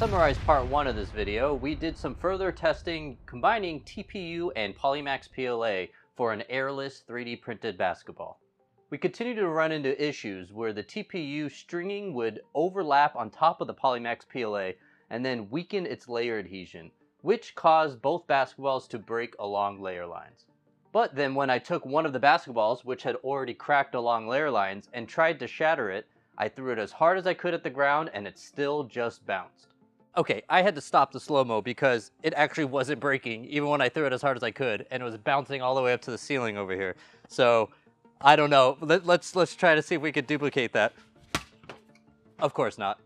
summarize part 1 of this video, we did some further testing combining TPU and Polymax PLA for an airless 3D printed basketball. We continued to run into issues where the TPU stringing would overlap on top of the Polymax PLA and then weaken its layer adhesion, which caused both basketballs to break along layer lines. But then when I took one of the basketballs, which had already cracked along layer lines, and tried to shatter it, I threw it as hard as I could at the ground and it still just bounced. Okay, I had to stop the slow-mo because it actually wasn't breaking even when I threw it as hard as I could, and it was bouncing all the way up to the ceiling over here. So, I don't know. Let's try to see if we could duplicate that. Of course not.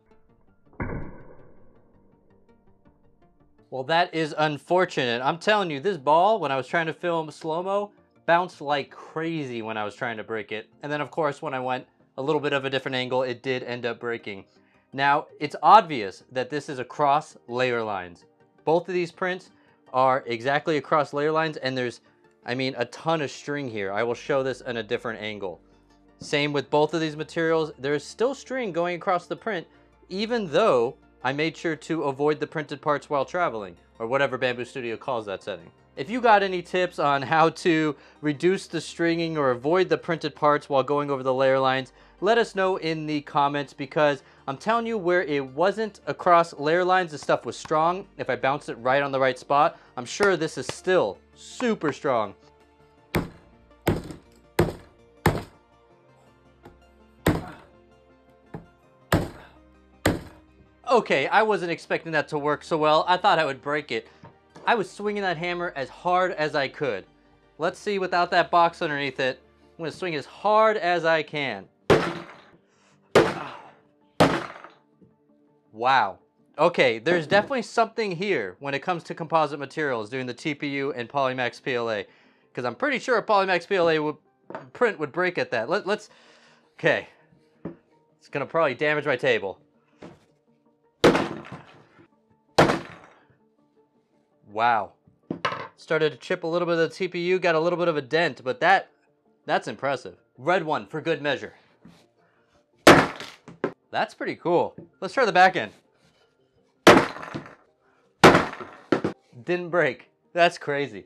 Well, that is unfortunate. I'm telling you, this ball, when I was trying to film slow-mo, bounced like crazy when I was trying to break it. And then, of course, when I went a little bit of a different angle, it did end up breaking. Now, it's obvious that this is across layer lines. Both of these prints are exactly across layer lines, and there's, a ton of string here. I will show this in a different angle. Same with both of these materials. There's still string going across the print, even though I made sure to avoid the printed parts while traveling, or whatever Bamboo Studio calls that setting. If you got any tips on how to reduce the stringing or avoid the printed parts while going over the layer lines, let us know in the comments, because I'm telling you, where it wasn't across layer lines, the stuff was strong. If I bounced it right on the right spot, I'm sure this is still super strong. Okay, I wasn't expecting that to work so well. I thought I would break it. I was swinging that hammer as hard as I could. Let's see without that box underneath it. I'm gonna swing as hard as I can. Wow. Okay, there's definitely something here when it comes to composite materials doing the TPU and Polymax PLA, because I'm pretty sure a Polymax PLA print would break at that. Okay. It's gonna probably damage my table. Wow. Started to chip a little bit of the TPU, got a little bit of a dent, but that's impressive. Red one for good measure. That's pretty cool. Let's try the back end. Didn't break. That's crazy.